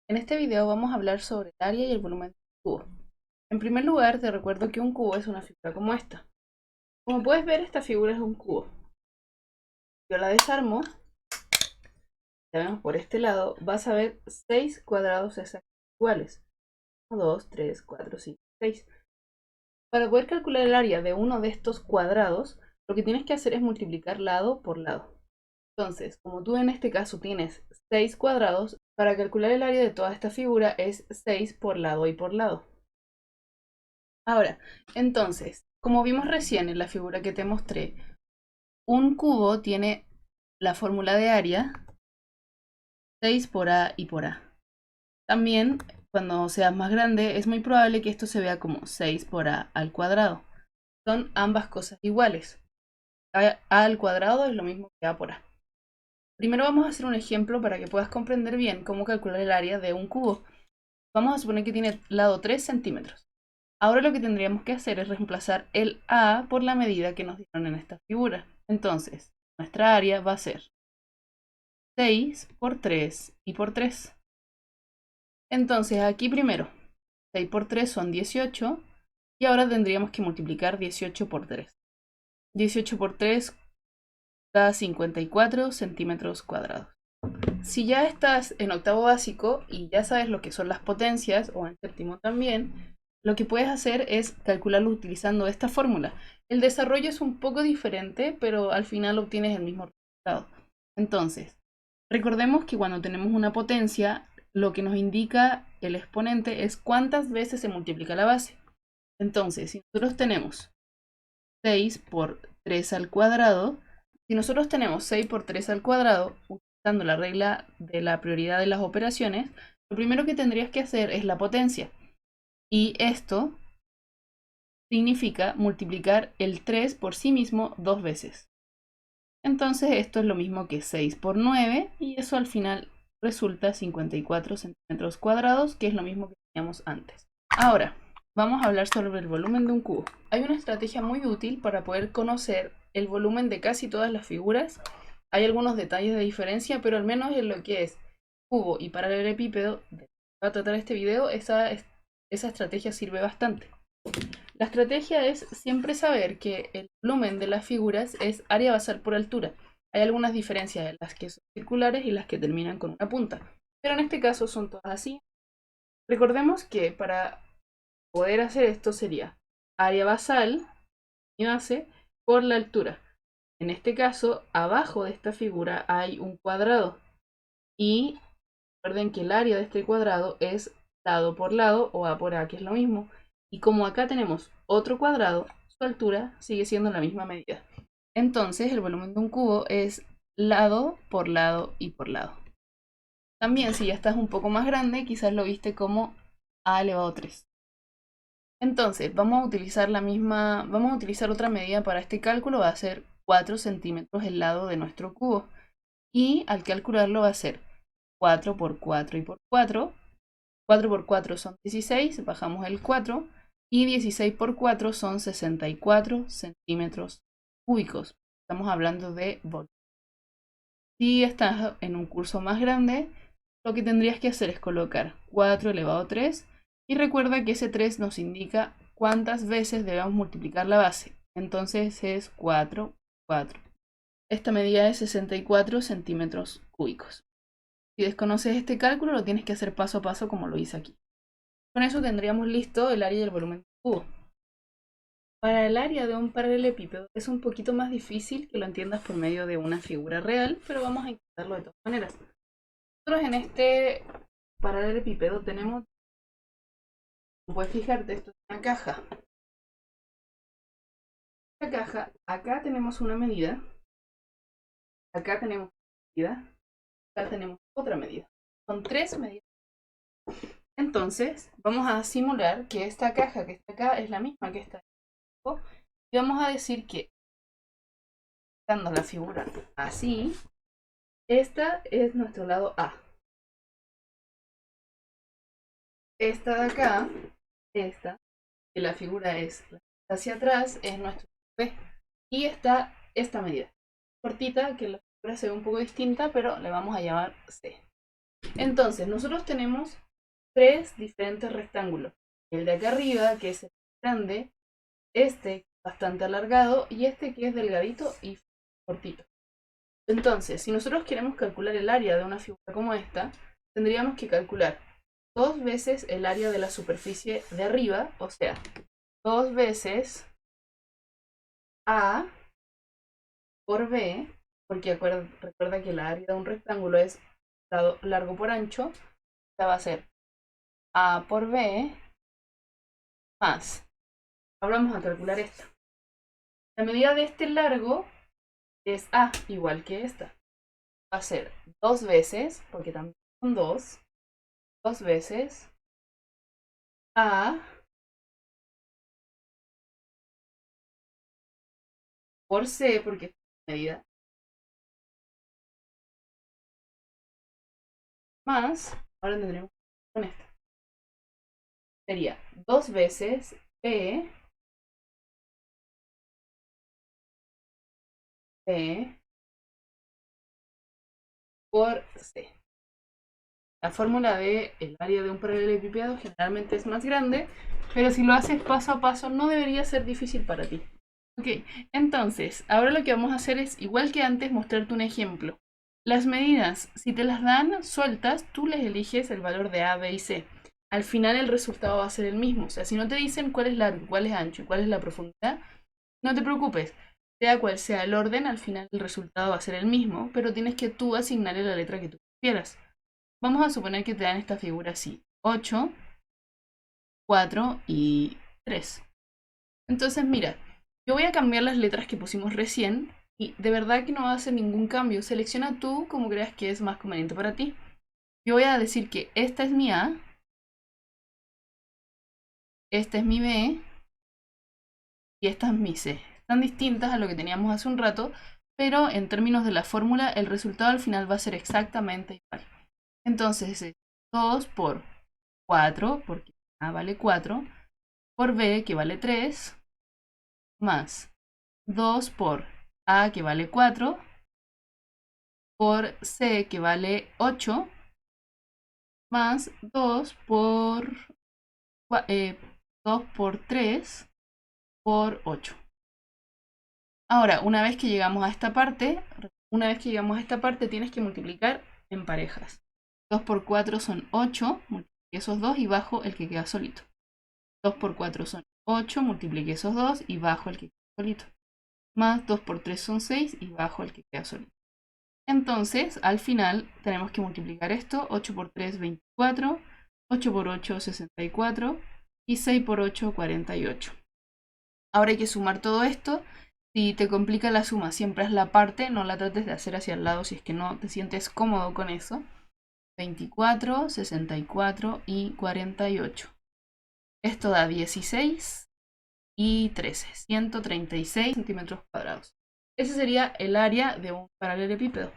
En este video vamos a hablar sobre el área y el volumen del cubo. En primer lugar, te recuerdo que un cubo es una figura como esta. Como puedes ver, esta figura es un cubo. Yo la desarmo, la vemos por este lado, vas a ver 6 cuadrados exactos iguales. 1, 2, 3, 4, 5, 6. Para poder calcular el área de uno de estos cuadrados, lo que tienes que hacer es multiplicar lado por lado. Entonces, como tú en este caso tienes 6 cuadrados, para calcular el área de toda esta figura es 6 por lado y por lado. Ahora, entonces, como vimos recién en la figura que te mostré, un cubo tiene la fórmula de área 6 por A y por A. También, cuando seas más grande, es muy probable que esto se vea como 6 por A al cuadrado. Son ambas cosas iguales. A al cuadrado es lo mismo que A por A. Primero vamos a hacer un ejemplo para que puedas comprender bien cómo calcular el área de un cubo. Vamos a suponer que tiene lado 3 centímetros. Ahora lo que tendríamos que hacer es reemplazar el A por la medida que nos dieron en esta figura. Entonces, nuestra área va a ser 6 por 3 y por 3. Entonces, aquí primero, 6 por 3 son 18 y ahora tendríamos que multiplicar 18 por 3. 18 por 3 da 54 centímetros cuadrados. Si ya estás en octavo básico y ya sabes lo que son las potencias, o en séptimo también, lo que puedes hacer es calcularlo utilizando esta fórmula. El desarrollo es un poco diferente, pero al final obtienes el mismo resultado. Entonces, recordemos que cuando tenemos una potencia, lo que nos indica el exponente es cuántas veces se multiplica la base. Entonces, si nosotros tenemos 6 por 3 al cuadrado, si nosotros tenemos 6 por 3 al cuadrado, utilizando la regla de la prioridad de las operaciones, lo primero que tendrías que hacer es la potencia. Y esto significa multiplicar el 3 por sí mismo dos veces. Entonces esto es lo mismo que 6 por 9 y eso al final resulta 54 centímetros cuadrados, que es lo mismo que teníamos antes. Ahora, vamos a hablar sobre el volumen de un cubo. Hay una estrategia muy útil para poder conocer el volumen de casi todas las figuras. Hay algunos detalles de diferencia, pero al menos en lo que es cubo y paralelepípedo, de lo que va a tratar este video, esa estrategia sirve bastante. La estrategia es siempre saber que el volumen de las figuras es área basal por altura. Hay algunas diferencias en las que son circulares y las que terminan con una punta, pero en este caso son todas así. Recordemos que para poder hacer esto sería área basal, mi base, por la altura. En este caso, abajo de esta figura hay un cuadrado y recuerden que el área de este cuadrado es lado por lado o A por A, que es lo mismo. Y como acá tenemos otro cuadrado, su altura sigue siendo la misma medida. Entonces el volumen de un cubo es lado por lado y por lado. También si ya estás un poco más grande, quizás lo viste como A elevado a 3. Entonces vamos a utilizar otra medida para este cálculo, va a ser 4 centímetros el lado de nuestro cubo. Y al calcularlo va a ser 4 por 4 y por 4. 4 por 4 son 16, bajamos el 4, y 16 por 4 son 64 centímetros cúbicos. Estamos hablando de volumen. Si estás en un curso más grande, lo que tendrías que hacer es colocar 4 elevado a 3, y recuerda que ese 3 nos indica cuántas veces debemos multiplicar la base. Entonces es 4, 4. Esta medida es 64 centímetros cúbicos. Si desconoces este cálculo, lo tienes que hacer paso a paso como lo hice aquí. Con eso tendríamos listo el área y el volumen del cubo. Para el área de un paralelepípedo es un poquito más difícil que lo entiendas por medio de una figura real, pero vamos a intentarlo de todas maneras. Nosotros en este paralelepípedo tenemos, como puedes fijarte, esto es una caja. Esta caja, acá tenemos una medida, acá tenemos una medida, acá tenemos otra medida. Son tres medidas. Entonces, vamos a simular que esta caja que está acá es la misma que esta. Y vamos a decir que, dando la figura así, esta es nuestro lado A. Esta de acá, esta, que la figura es hacia atrás, es nuestro B. Y esta medida, cortita, que la figura se ve un poco distinta, pero le vamos a llamar C. Entonces, nosotros tenemos tres diferentes rectángulos. El de acá arriba, que es el grande, este bastante alargado y este que es delgadito y cortito. Entonces, si nosotros queremos calcular el área de una figura como esta, tendríamos que calcular 2 veces el área de la superficie de arriba, o sea, 2 veces A por B, porque recuerda que la área de un rectángulo es largo por ancho, esta va a ser A por B más. Ahora vamos a calcular esta. La medida de este largo es A, igual que esta. Va a ser 2 veces, porque también son 2 veces A por C, porque es medida, más, ahora tendremos con esta. Sería 2 veces P por C. La fórmula de el área de un paralelepípedo generalmente es más grande, pero si lo haces paso a paso no debería ser difícil para ti. Ok, entonces, ahora lo que vamos a hacer es, igual que antes, mostrarte un ejemplo. Las medidas, si te las dan sueltas, tú les eliges el valor de A, B y C. Al final el resultado va a ser el mismo. O sea, si no te dicen cuál es largo, cuál es ancho y cuál es la profundidad, no te preocupes. Sea cual sea el orden, al final el resultado va a ser el mismo, pero tienes que tú asignarle la letra que tú quieras. Vamos a suponer que te dan esta figura así. 8, 4 y 3. Entonces, mira, yo voy a cambiar las letras que pusimos recién y de verdad que no va a hacer ningún cambio. Selecciona tú como creas que es más conveniente para ti. Yo voy a decir que esta es mi A, esta es mi B y esta es mi C. Están distintas a lo que teníamos hace un rato, pero en términos de la fórmula el resultado al final va a ser exactamente igual. Entonces es 2 por 4, porque A vale 4, por B que vale 3, más 2 por A que vale 4, por C que vale 8, más 2 por 3 por 8. Ahora, una vez que llegamos a esta parte, tienes que multiplicar en parejas. 2 por 4 son 8, multiplique esos 2 y bajo el que queda solito. 2 por 4 son 8, multiplique esos 2 y bajo el que queda solito. Más 2 por 3 son 6 y bajo el que queda solito. Entonces, al final tenemos que multiplicar esto. 8 por 3, 24. 8 por 8, 64. Y 6 por 8, 48. Ahora hay que sumar todo esto. Si te complica la suma, siempre haz la parte. No la trates de hacer hacia el lado si es que no te sientes cómodo con eso. 24, 64 y 48. Esto da 16 y 13. 136 centímetros cuadrados. Ese sería el área de un paralelepípedo.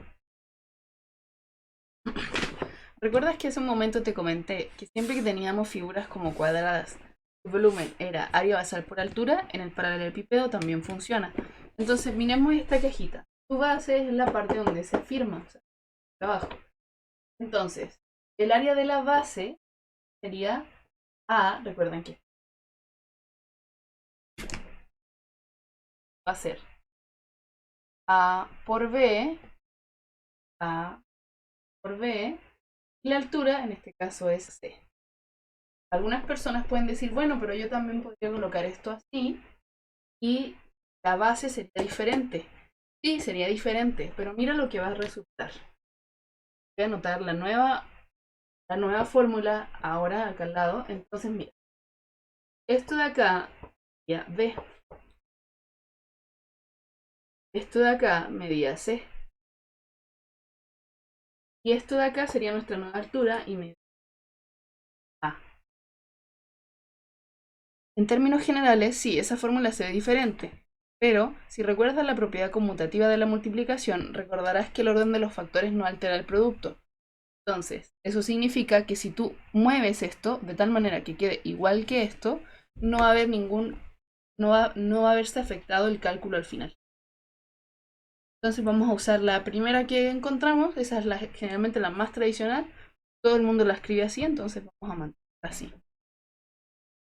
¿Recuerdas que hace un momento te comenté que siempre que teníamos figuras como cuadradas, el volumen era área basal por altura? En el paralelepípedo también funciona. Entonces miremos esta cajita. Tu base es la parte donde se firma, o sea, abajo. Entonces, el área de la base sería A, recuerden que va a ser A por B, A por B, y la altura en este caso es C. Algunas personas pueden decir, bueno, pero yo también podría colocar esto así y la base sería diferente. Sí, sería diferente, pero mira lo que va a resultar. Voy a anotar la nueva fórmula ahora acá al lado. Entonces, mira, esto de acá medía B. Esto de acá medía C. Y esto de acá sería nuestra nueva altura y medía A. En términos generales, sí, esa fórmula se ve diferente. Pero, si recuerdas la propiedad conmutativa de la multiplicación, recordarás que el orden de los factores no altera el producto. Entonces, eso significa que si tú mueves esto de tal manera que quede igual que esto, no va a haber no va a haberse afectado el cálculo al final. Entonces vamos a usar la primera que encontramos, esa es generalmente la más tradicional, todo el mundo la escribe así, entonces vamos a mantenerla así.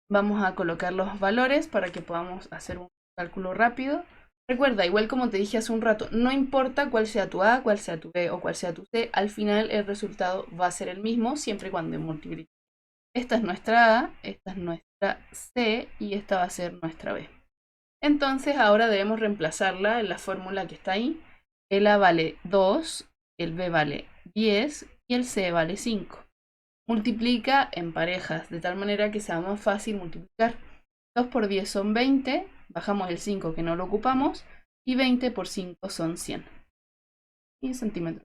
Vamos a colocar los valores para que podamos hacer un cálculo rápido. Recuerda, igual como te dije hace un rato, no importa cuál sea tu A, cuál sea tu B o cuál sea tu C, al final el resultado va a ser el mismo siempre y cuando multiplique. Esta es nuestra A, esta es nuestra C y esta va a ser nuestra B. Entonces ahora debemos reemplazarla en la fórmula que está ahí. El A vale 2, el B vale 10 y el C vale 5. Multiplica en parejas, de tal manera que sea más fácil multiplicar. 2 por 10 son 20, bajamos el 5 que no lo ocupamos, y 20 por 5 son 100. Y en centímetros.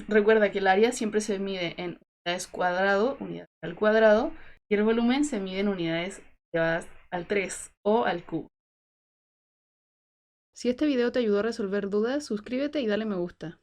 Recuerda que el área siempre se mide en unidades cuadrado, unidades al cuadrado, y el volumen se mide en unidades llevadas al 3 o al cubo. Si este video te ayudó a resolver dudas, suscríbete y dale me gusta.